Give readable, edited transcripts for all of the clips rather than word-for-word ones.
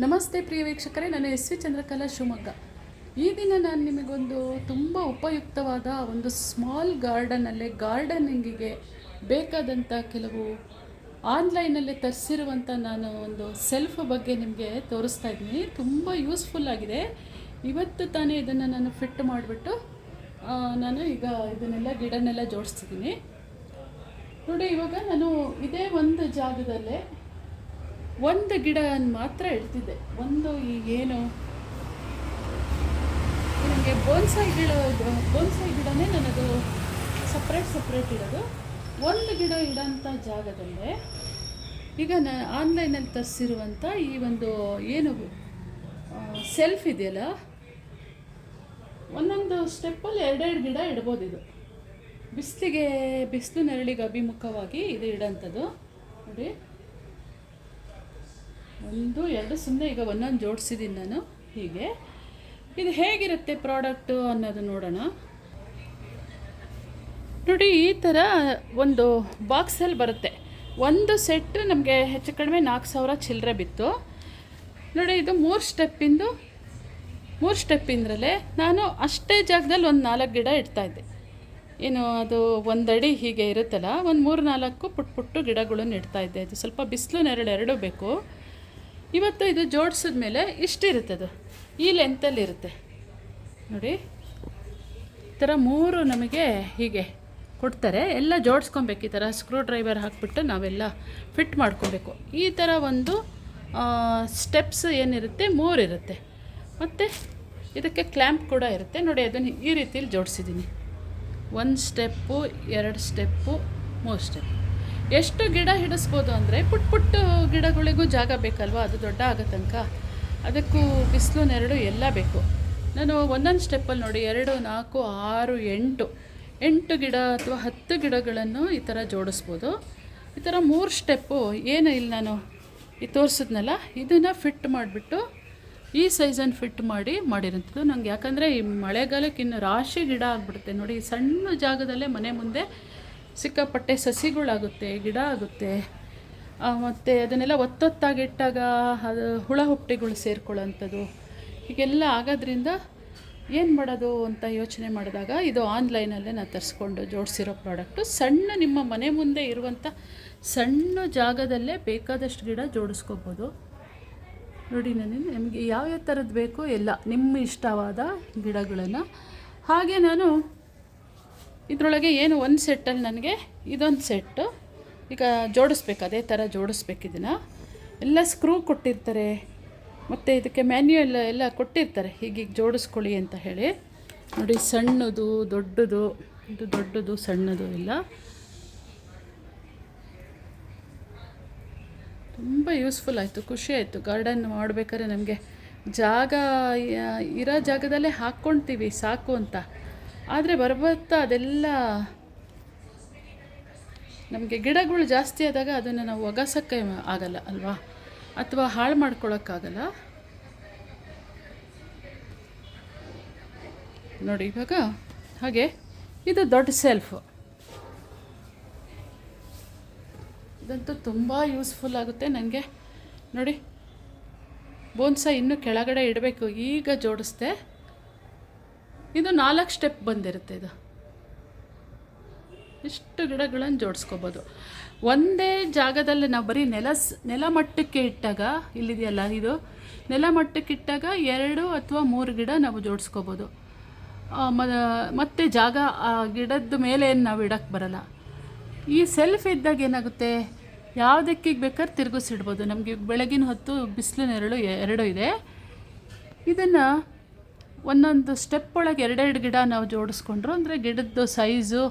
ನಮಸ್ತೆ ಪ್ರಿಯ ವೀಕ್ಷಕರೇ, ನಾನು ಎಸ್ ವಿ ಚಂದ್ರಕಲಾ ಶಿವಮೊಗ್ಗ. ಈ ದಿನ ನಾನು ನಿಮಗೊಂದು ತುಂಬ ಉಪಯುಕ್ತವಾದ ಒಂದು ಸ್ಮಾಲ್ ಗಾರ್ಡನಲ್ಲೇ ಗಾರ್ಡನಿಂಗಿಗೆ ಬೇಕಾದಂಥ ಕೆಲವು ಆನ್ಲೈನಲ್ಲೇ ತರಿಸಿರುವಂಥ ನಾನು ಒಂದು ಸೆಲ್ಫ್ ಬಗ್ಗೆ ನಿಮಗೆ ತೋರಿಸ್ತಾ ಇದ್ದೀನಿ. ತುಂಬ ಯೂಸ್ಫುಲ್ ಆಗಿದೆ. ಇವತ್ತು ತಾನೇ ಇದನ್ನು ನಾನು ಫಿಟ್ ಮಾಡಿಬಿಟ್ಟು ನಾನು ಈಗ ಇದನ್ನೆಲ್ಲ ಗಿಡನೆಲ್ಲ ಜೋಡಿಸ್ತಿದ್ದೀನಿ. ನೋಡಿ, ಇವಾಗ ನಾನು ಇದೇ ಒಂದು ಜಾಗದಲ್ಲೇ ಒಂದು ಗಿಡ ಮಾತ್ರ ಇಡ್ತಿದ್ದೆ. ಒಂದು ಏನು ನನಗೆ ಬೋನ್ಸಾಯಿ ಗಿಡನೇ ನನ್ನದು ಸಪ್ರೇಟ್ ಇಡೋದು. ಒಂದು ಗಿಡ ಇಡೋಂಥ ಜಾಗದಲ್ಲೇ ಈಗ ನಾನು ಆನ್ಲೈನಲ್ಲಿ ತರಿಸಿರುವಂಥ ಈ ಒಂದು ಏನು ಸೆಲ್ಫ್ ಇದೆಯಲ್ಲ, ಒಂದೊಂದು ಸ್ಟೆಪ್ಪಲ್ಲಿ ಎರಡೆರಡು ಗಿಡ ಇಡ್ಬೋದು. ಇದು ಬಿಸಿಲು ನೆರಳಿಗೆ ಅಭಿಮುಖವಾಗಿ ಇದು ಇಡೋಂಥದ್ದು. ನೋಡಿ, 1 2 ಸುಮ್ಮನೆ ಈಗ ಒಂದೊಂದು ಜೋಡಿಸಿದ್ದೀನಿ ನಾನು. ಹೀಗೆ ಇದು ಹೇಗಿರುತ್ತೆ ಪ್ರಾಡಕ್ಟು ಅನ್ನೋದು ನೋಡೋಣ. ನೋಡಿ, ಈ ಥರ ಒಂದು ಬಾಕ್ಸಲ್ಲಿ ಬರುತ್ತೆ. ಒಂದು ಸೆಟ್ ನಮಗೆ ಹೆಚ್ಚು ಕಡಿಮೆ 4,000 ಚಿಲ್ಲರೆ ಬಿತ್ತು. ನೋಡಿ, ಇದು 3 ಸ್ಟೆಪ್ಪಿಂದಲೇ ನಾನು ಅಷ್ಟೇ ಜಾಗದಲ್ಲಿ ಒಂದು 4 ಗಿಡ ಇಡ್ತಾಯಿದ್ದೆ. ಏನು ಅದು 1 ಅಡಿ ಹೀಗೆ ಇರುತ್ತಲ್ಲ, ಒಂದು 3-4 ಪುಟ್ಟ ಗಿಡಗಳನ್ನು ಇಡ್ತಾಯಿದ್ದೆ. ಅದು ಸ್ವಲ್ಪ ಬಿಸಿಲು ನೆರಳು ಎರಡೂ ಬೇಕು. ಇವತ್ತು ಇದು ಜೋಡಿಸಿದ ಮೇಲೆ ಇಷ್ಟಿರುತ್ತೆ, ಅದು ಈ ಲೆಂತಲ್ಲಿರುತ್ತೆ. ನೋಡಿ, ಈ ಥರ 3 ನಮಗೆ ಹೀಗೆ ಕೊಡ್ತಾರೆ. ಎಲ್ಲ ಜೋಡಿಸ್ಕೊಬೇಕು. ಈ ಥರ ಸ್ಕ್ರೂ ಡ್ರೈವರ್ ಹಾಕಿಬಿಟ್ಟು ನಾವೆಲ್ಲ ಫಿಟ್ ಮಾಡ್ಕೊಬೇಕು. ಈ ಥರ ಒಂದು ಸ್ಟೆಪ್ಸ್ ಏನಿರುತ್ತೆ 3 ಇರುತ್ತೆ. ಮತ್ತು ಇದಕ್ಕೆ ಕ್ಲ್ಯಾಂಪ್ ಕೂಡ ಇರುತ್ತೆ. ನೋಡಿ, ಅದನ್ನು ಈ ರೀತಿಯಲ್ಲಿ ಜೋಡಿಸಿದ್ದೀನಿ. 1 ಸ್ಟೆಪ್ಪು, 2 ಸ್ಟೆಪ್ಪು, 3 ಸ್ಟೆಪ್. ಎಷ್ಟು ಗಿಡ ಹಿಡಿಸ್ಬೋದು ಅಂದರೆ, ಪುಟ್ಟ ಗಿಡಗಳಿಗೂ ಜಾಗ ಬೇಕಲ್ವ, ಅದು ದೊಡ್ಡ ಆಗೋ ತನಕ. ಅದಕ್ಕೂ ಬಿಸಿಲು ನೆರಳು ಎಲ್ಲ ಬೇಕು. ನಾನು ಒಂದೊಂದು ಸ್ಟೆಪ್ಪಲ್ಲಿ ನೋಡಿ 2 4 6 8 ಗಿಡ ಅಥವಾ 10 ಗಿಡಗಳನ್ನು ಈ ಥರ ಜೋಡಿಸ್ಬೋದು. ಈ ಥರ 3 ಸ್ಟೆಪ್ಪು ಏನು ಇಲ್ಲಿ ನಾನು ಈ ತೋರಿಸಿದ್ನಲ್ಲ, ಇದನ್ನು ಫಿಟ್ ಮಾಡಿಬಿಟ್ಟು ಈ ಸೈಜನ್ನು ಫಿಟ್ ಮಾಡಿರೋಂಥದ್ದು. ನನಗೆ ಯಾಕಂದರೆ ಈ ಮಳೆಗಾಲಕ್ಕೆ ಇನ್ನು ರಾಶಿ ಗಿಡ ಆಗಿಬಿಡುತ್ತೆ. ನೋಡಿ, ಸಣ್ಣ ಜಾಗದಲ್ಲೇ ಮನೆ ಮುಂದೆ ಸಿಕ್ಕಾಪಟ್ಟೆ ಸಸಿಗಳಾಗುತ್ತೆ, ಗಿಡ ಆಗುತ್ತೆ. ಮತ್ತು ಅದನ್ನೆಲ್ಲ ಒತ್ತೊತ್ತಾಗಿಟ್ಟಾಗ ಅದು ಹುಳ ಹುಪ್ಟಿಗಳು ಸೇರ್ಕೊಳ್ಳೋಂಥದ್ದು ಹೀಗೆಲ್ಲ ಆಗೋದ್ರಿಂದ ಏನು ಮಾಡೋದು ಅಂತ ಯೋಚನೆ ಮಾಡಿದಾಗ ಇದು ಆನ್ಲೈನಲ್ಲೇ ನಾನು ತರಿಸ್ಕೊಂಡು ಜೋಡಿಸಿರೋ ಪ್ರಾಡಕ್ಟು. ಸಣ್ಣ ನಿಮ್ಮ ಮನೆ ಮುಂದೆ ಇರುವಂಥ ಸಣ್ಣ ಜಾಗದಲ್ಲೇ ಬೇಕಾದಷ್ಟು ಗಿಡ ಜೋಡಿಸ್ಕೋಬೋದು. ನೋಡಿ, ನಿಮಗೆ ಯಾವ್ಯಾವ ಥರದ್ದು ಬೇಕೋ ಎಲ್ಲ ನಿಮ್ಮ ಇಷ್ಟವಾದ ಗಿಡಗಳನ್ನು. ಹಾಗೆ ನಾನು ಇದರೊಳಗೆ ಏನು ಒಂದು ಸೆಟ್ಟಲ್ಲಿ ನನಗೆ ಇದೊಂದು ಸೆಟ್ಟು ಈಗ ಜೋಡಿಸ್ಬೇಕು. ಅದೇ ಥರ ಜೋಡಿಸ್ಬೇಕು. ಇದನ್ನು ಎಲ್ಲ ಸ್ಕ್ರೂ ಕೊಟ್ಟಿರ್ತಾರೆ, ಮತ್ತು ಇದಕ್ಕೆ ಮ್ಯಾನ್ಯುಯಲ್ ಎಲ್ಲ ಕೊಟ್ಟಿರ್ತಾರೆ, ಹೀಗೆ ಜೋಡಿಸ್ಕೊಳ್ಳಿ ಅಂತ ಹೇಳಿ. ನೋಡಿ, ಸಣ್ಣದು ದೊಡ್ಡದು, ಇದು ದೊಡ್ಡದು ಸಣ್ಣದು ಎಲ್ಲ ತುಂಬ ಯೂಸ್ಫುಲ್ ಆಯಿತು. ಖುಷಿ ಆಯಿತು. ಗಾರ್ಡನ್ ಮಾಡಬೇಕಾದ್ರೆ ನಮಗೆ ಜಾಗ ಇರೋ ಜಾಗದಲ್ಲೇ ಹಾಕ್ಕೊಳ್ತೀವಿ ಸಾಕು ಅಂತ. ಆದರೆ ಬರ್ಬರ್ತಾ ಅದೆಲ್ಲ ನಮಗೆ ಗಿಡಗಳು ಜಾಸ್ತಿ ಆದಾಗ ಅದನ್ನು ನಾವು ಒಗಸೋಕ್ಕೆ ಆಗಲ್ಲ ಅಲ್ವಾ, ಅಥವಾ ಹಾಳು ಮಾಡ್ಕೊಳ್ಳೋಕ್ಕಾಗಲ್ಲ. ನೋಡಿ, ಇವಾಗ ಹಾಗೆ ಇದು ದೊಡ್ಡ ಸೆಲ್ಫು. ಇದಂತೂ ತುಂಬ ಯೂಸ್ಫುಲ್ ಆಗುತ್ತೆ ನನಗೆ. ನೋಡಿ, ಬೋನ್ಸಾಯಿ ಇನ್ನೂ ಕೆಳಗಡೆ ಇಡಬೇಕು, ಈಗ ಜೋಡಿಸ್ದೆ. ಇದು 4 ಸ್ಟೆಪ್ ಬಂದಿರುತ್ತೆ. ಇದು ಇಷ್ಟು ಗಿಡಗಳನ್ನು ಜೋಡಿಸ್ಕೋಬೋದು ಒಂದೇ ಜಾಗದಲ್ಲಿ. ನಾವು ಬರೀ ನೆಲ ಮಟ್ಟಕ್ಕೆ ಇಟ್ಟಾಗ, ಇಲ್ಲಿದೆಯಲ್ಲ ಇದು ನೆಲ ಮಟ್ಟಕ್ಕೆ ಇಟ್ಟಾಗ 2 ಅಥವಾ 3 ಗಿಡ ನಾವು ಜೋಡಿಸ್ಕೋಬೋದು. ಮತ್ತು ಜಾಗ ಆ ಗಿಡದ ಮೇಲೆ ಏನು ನಾವು ಇಡೋಕ್ಕೆ ಬರಲ್ಲ. ಈ ಸೆಲ್ಫ್ ಇದ್ದಾಗ ಏನಾಗುತ್ತೆ, ಯಾವುದಕ್ಕೆ ಬೇಕಾದ್ರೆ ತಿರುಗಿಸಿಡ್ಬೋದು. ನಮಗೆ ಬೆಳಗಿನ ಹೊತ್ತು ಬಿಸಿಲು ನೆರಳು 2 ಇದೆ. ಇದನ್ನು ಒಂದೊಂದು ಸ್ಟೆಪ್ ಒಳಗೆ 2 ಗಿಡ ನಾವು ಜೋಡಿಸ್ಕೊಂಡ್ರು ಅಂದರೆ ಗಿಡದ್ದು ಸೈಜು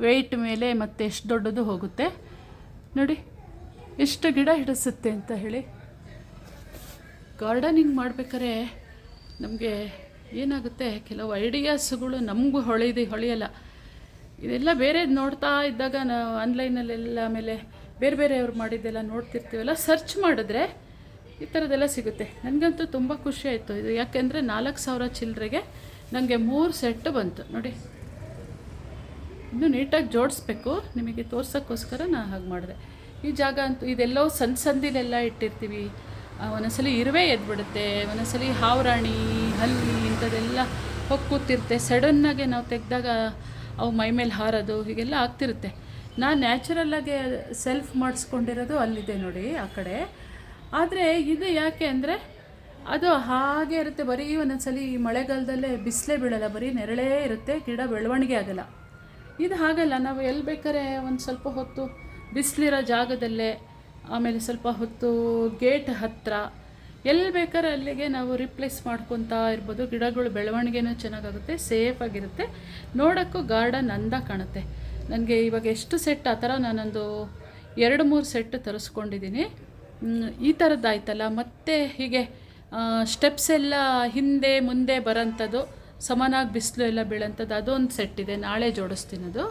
ವೆಯ್ಟ್ ಮೇಲೆ ಮತ್ತು ಎಷ್ಟು ದೊಡ್ಡದು ಹೋಗುತ್ತೆ. ನೋಡಿ, ಎಷ್ಟು ಗಿಡ ಹಿಡಿಸುತ್ತೆ ಅಂತ ಹೇಳಿ. ಗಾರ್ಡನಿಂಗ್ ಮಾಡ್ಬೇಕಾದ್ರೆ ನಮಗೆ ಏನಾಗುತ್ತೆ, ಕೆಲವು ಐಡಿಯಾಸ್ಗಳು ನಮಗೂ ಹೊಳೆಯಲ್ಲ. ಇದೆಲ್ಲ ಬೇರೆ ನೋಡ್ತಾ ಇದ್ದಾಗ ನಾವು ಆನ್ಲೈನಲ್ಲೆಲ್ಲ ಆಮೇಲೆ ಬೇರೆಯವ್ರು ಮಾಡಿದ್ದೆಲ್ಲ ನೋಡ್ತಿರ್ತೀವಲ್ಲ, ಸರ್ಚ್ ಮಾಡಿದ್ರೆ ಈ ಥರದ್ದೆಲ್ಲ ಸಿಗುತ್ತೆ. ನನಗಂತೂ ತುಂಬ ಖುಷಿ ಆಯಿತು ಇದು. ಯಾಕೆಂದರೆ 4,000 ಚಿಲ್ಲರೆಗೆ ನನಗೆ 3 ಸೆಟ್ಟು ಬಂತು. ನೋಡಿ, ಇನ್ನೂ ನೀಟಾಗಿ ಜೋಡಿಸ್ಬೇಕು. ನಿಮಗೆ ತೋರ್ಸೋಕ್ಕೋಸ್ಕರ ನಾನು ಹಾಗೆ ಮಾಡಿದೆ. ಈ ಜಾಗ ಅಂತೂ ಇದೆಲ್ಲೋ ಸಂದಿಲೆಲ್ಲ ಇಟ್ಟಿರ್ತೀವಿ. ಒಂದೊಂದ್ಸಲಿ ಇರುವೆ ಎದ್ಬಿಡುತ್ತೆ, ಒಂದೊಂದ್ಸಲಿ ಹಾವರಾಣಿ ಹಲ್ಲಿ ಇಂಥದ್ದೆಲ್ಲ ಹೋಗಿ ಕೂತಿರುತ್ತೆ. ಸಡನ್ನಾಗೆ ನಾವು ತೆಗೆದಾಗ ಅವು ಮೈ ಮೇಲೆ ಹಾರೋದು ಹೀಗೆಲ್ಲ ಆಗ್ತಿರುತ್ತೆ. ನಾನು ನ್ಯಾಚುರಲ್ಲಾಗೆ ಸೆಲ್ಫ್ ಮಾಡಿಸ್ಕೊಂಡಿರೋದು ಅಲ್ಲಿದೆ ನೋಡಿ ಆ ಕಡೆ. ಆದರೆ ಇದು ಯಾಕೆ ಅಂದರೆ ಅದು ಹಾಗೆ ಇರುತ್ತೆ, ಬರೀ ಒಂದೊಂದ್ಸಲಿ ಮಳೆಗಾಲದಲ್ಲೇ ಬಿಸಿಲೇ ಬೀಳಲ್ಲ, ಬರೀ ನೆರಳೇ ಇರುತ್ತೆ, ಗಿಡ ಬೆಳವಣಿಗೆ ಆಗಲ್ಲ. ಇದು ಹಾಗಲ್ಲ, ನಾವು ಎಲ್ಲಿ ಬೇಕಾದ್ರೆ ಒಂದು ಸ್ವಲ್ಪ ಹೊತ್ತು ಬಿಸಿಲಿರೋ ಜಾಗದಲ್ಲೇ, ಆಮೇಲೆ ಸ್ವಲ್ಪ ಹೊತ್ತು ಗೇಟ್ ಹತ್ತಿರ ಎಲ್ಲಿ ಬೇಕಾದ್ರೆ ಅಲ್ಲಿಗೆ ನಾವು ರಿಪ್ಲೇಸ್ ಮಾಡ್ಕೊತಾ ಇರ್ಬೋದು. ಗಿಡಗಳು ಬೆಳವಣಿಗೆನೂ ಚೆನ್ನಾಗಾಗುತ್ತೆ, ಸೇಫಾಗಿರುತ್ತೆ, ನೋಡೋಕ್ಕೂ ಗಾರ್ಡನ್ ಅಂದ ಕಾಣುತ್ತೆ. ನನಗೆ ಇವಾಗ ಎಷ್ಟು ಸೆಟ್ ಆ ಥರ ನಾನೊಂದು 2-3 ಸೆಟ್ ತರಿಸ್ಕೊಂಡಿದ್ದೀನಿ. ಈ ಥರದ್ದಾಯ್ತಲ್ಲ, ಮತ್ತು ಹೀಗೆ ಸ್ಟೆಪ್ಸ್ ಎಲ್ಲ ಹಿಂದೆ ಮುಂದೆ ಬರೋಂಥದ್ದು, ಸಮನಾಗಿ ಬಿಸಿಲು ಎಲ್ಲ ಬೀಳೋಂಥದ್ದು, ಅದೊಂದು ಸೆಟ್ ಇದೆ, ನಾಳೆ ಜೋಡಿಸ್ತೀನದು.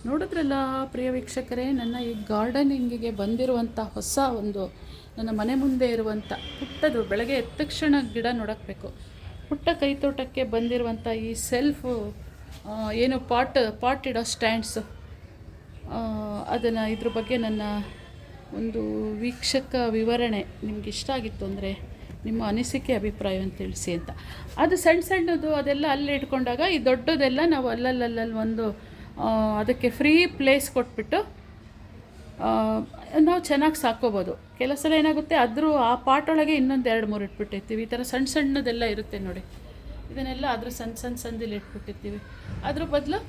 ನೋಡಿದ್ರಲ್ಲ ಪ್ರಿಯ ವೀಕ್ಷಕರೇ, ನನ್ನ ಈ ಗಾರ್ಡನಿಂಗಿಗೆ ಬಂದಿರುವಂಥ ಹೊಸ ಒಂದು ನನ್ನ ಮನೆ ಮುಂದೆ ಇರುವಂಥ ಪುಟ್ಟದು, ಬೆಳಗ್ಗೆ ಎದ್ದ ತಕ್ಷಣ ಗಿಡ ನೋಡೋಕ್ಬೇಕು, ಪುಟ್ಟ ಕೈತೋಟಕ್ಕೆ ಬಂದಿರುವಂಥ ಈ ಸೆಲ್ಫು ಏನು ಪಾಟ್ ಇಡೋ ಸ್ಟ್ಯಾಂಡ್ಸು, ಅದನ್ನು ಇದ್ರ ಬಗ್ಗೆ ನನ್ನ ಒಂದು ವೀಕ್ಷಕ ವಿವರಣೆ ನಿಮ್ಗೆ ಇಷ್ಟ ಆಗಿತ್ತು ಅಂದರೆ ನಿಮ್ಮ ಅನಿಸಿಕೆ ಅಭಿಪ್ರಾಯವನ್ನು ತಿಳಿಸಿ ಅಂತ. ಅದು ಸಣ್ಣದು ಅದೆಲ್ಲ ಅಲ್ಲಿ ಇಟ್ಕೊಂಡಾಗ ಈ ದೊಡ್ಡದೆಲ್ಲ ನಾವು ಅಲ್ಲಲ್ಲಿ ಒಂದು ಅದಕ್ಕೆ ಫ್ರೀ ಪ್ಲೇಸ್ ಕೊಟ್ಬಿಟ್ಟು ನಾವು ಚೆನ್ನಾಗಿ ಸಾಕೋಬೋದು. ಕೆಲವು ಸಲ ಏನಾಗುತ್ತೆ, ಆ ಪಾಟೊಳಗೆ ಇನ್ನೊಂದು 2-3 ಇಟ್ಬಿಟ್ಟಿರ್ತೀವಿ. ಈ ಥರ ಸಣ್ಣದೆಲ್ಲ ಇರುತ್ತೆ ನೋಡಿ, ಇದನ್ನೆಲ್ಲ ಅದ್ರ ಸಂದಿಲಿ ಇಟ್ಬಿಟ್ಟಿರ್ತೀವಿ. ಅದ್ರ ಬದಲು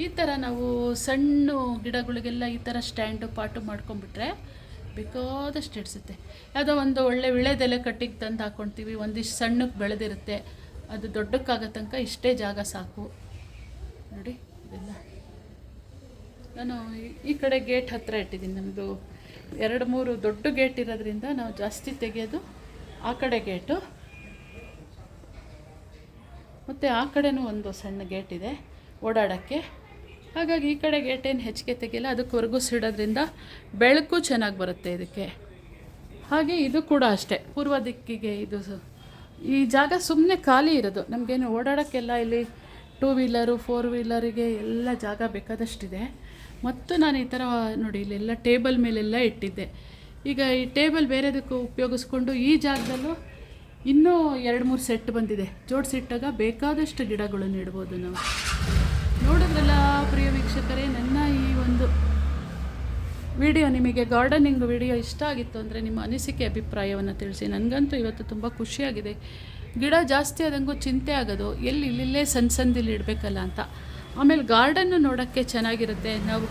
ಈ ಥರ ನಾವು ಸಣ್ಣ ಗಿಡಗಳಿಗೆಲ್ಲ ಈ ಥರ ಸ್ಟ್ಯಾಂಡು ಪಾಟು ಮಾಡ್ಕೊಂಬಿಟ್ರೆ ಬೇಕಾದಷ್ಟು ಇಡಿಸುತ್ತೆ. ಯಾವುದೋ ಒಂದು ಒಳ್ಳೆ ವಿಳೆದೆಲೆ ಕಟ್ಟಿಗೆ ತಂದು ಹಾಕ್ಕೊಳ್ತೀವಿ, ಒಂದಿಷ್ಟು ಸಣ್ಣಕ್ಕೆ ಬೆಳೆದಿರುತ್ತೆ, ಅದು ದೊಡ್ಡಕ್ಕಾಗೋ ತನಕ ಇಷ್ಟೇ ಜಾಗ ಸಾಕು ನೋಡಿ. ಇದೆಲ್ಲ ನಾನು ಈ ಕಡೆ ಗೇಟ್ ಹತ್ತಿರ ಇಟ್ಟಿದ್ದೀನಿ. ನಮ್ಮದು 2-3 ದೊಡ್ಡ ಗೇಟ್ ಇರೋದ್ರಿಂದ ನಾವು ಜಾಸ್ತಿ ತೆಗೆಯೋದು ಆ ಕಡೆ ಗೇಟು, ಮತ್ತು ಆ ಕಡೆನೂ ಒಂದು ಸಣ್ಣ ಗೇಟ್ ಇದೆ ಓಡಾಡೋಕ್ಕೆ. ಹಾಗಾಗಿ ಈ ಕಡೆ ಗೇಟೇನು ಹೆಚ್ಚಿಗೆ ತೆಗೆಯಲ್ಲ, ಅದಕ್ಕೆ ಹೊರಗಿಸಿಡೋದ್ರಿಂದ ಬೆಳಕು ಚೆನ್ನಾಗಿ ಬರುತ್ತೆ ಇದಕ್ಕೆ. ಹಾಗೆ ಇದು ಕೂಡ ಅಷ್ಟೇ, ಪೂರ್ವ ದಿಕ್ಕಿಗೆ ಇದು ಈ ಜಾಗ ಸುಮ್ಮನೆ ಖಾಲಿ ಇರೋದು, ನಮಗೇನು ಓಡಾಡೋಕ್ಕೆಲ್ಲ ಇಲ್ಲಿ 2 ವೀಲರು 4 ವೀಲರಿಗೆ ಎಲ್ಲ ಜಾಗ ಬೇಕಾದಷ್ಟಿದೆ. ಮತ್ತು ನಾನು ಈ ಥರ ನೋಡಿ ಇಲ್ಲೆಲ್ಲ ಟೇಬಲ್ ಮೇಲೆಲ್ಲ ಇಟ್ಟಿದ್ದೆ. ಈಗ ಈ ಟೇಬಲ್ ಬೇರೆದಕ್ಕೂ ಉಪಯೋಗಿಸ್ಕೊಂಡು ಈ ಜಾಗದಲ್ಲೂ ಇನ್ನೂ 2-3 ಸೆಟ್ ಬಂದಿದೆ, ಜೋಡಿಸಿಟ್ಟಾಗ ಬೇಕಾದಷ್ಟು ಗಿಡಗಳನ್ನು ಇಡ್ಬೋದು ನಾವು. ನೋಡಿದ್ರಲ್ಲ ಪ್ರಿಯ ವೀಕ್ಷಕರೇ, ನನ್ನ ಈ ಒಂದು ವಿಡಿಯೋ ನಿಮಗೆ ಗಾರ್ಡನಿಂಗ್ ವಿಡಿಯೋ ಇಷ್ಟ ಆಗಿತ್ತು ಅಂದರೆ ನಿಮ್ಮ ಅನಿಸಿಕೆ ಅಭಿಪ್ರಾಯವನ್ನು ತಿಳಿಸಿ. ನನಗಂತೂ ಇವತ್ತು ತುಂಬ ಖುಷಿಯಾಗಿದೆ. ಗಿಡ ಜಾಸ್ತಿ ಆದಂಗೂ ಚಿಂತೆ ಆಗೋದು, ಇಲ್ಲೇ ಸಂದಿಲಿ ಇಡಬೇಕಲ್ಲ ಅಂತ. ಆಮೇಲೆ ಗಾರ್ಡನ್ನು ನೋಡೋಕ್ಕೆ ಚೆನ್ನಾಗಿರುತ್ತೆ. ನಾವು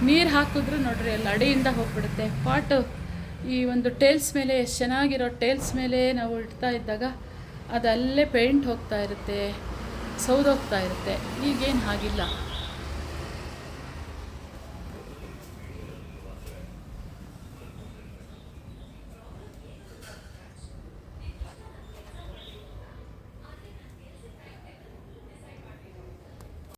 ನೀರು ಹಾಕಿದ್ರೂ ನೋಡ್ರಿ ಅಲ್ಲಿ ಅಡಿಯಿಂದ ಹೋಗಿಬಿಡುತ್ತೆ. ಪಾಟು ಈ ಒಂದು ಟೇಲ್ಸ್ ಮೇಲೆ, ಎಷ್ಟು ಚೆನ್ನಾಗಿರೋ ಟೇಲ್ಸ್ ಮೇಲೆ ನಾವು ಇಡ್ತಾ ಇದ್ದಾಗ ಅದಲ್ಲೇ ಪೇಂಟ್ ಹೋಗ್ತಾ ಇರುತ್ತೆ, ಸೌದೋಗ್ತಾ ಇರುತ್ತೆ. ಈಗೇನು ಹಾಗಿಲ್ಲ.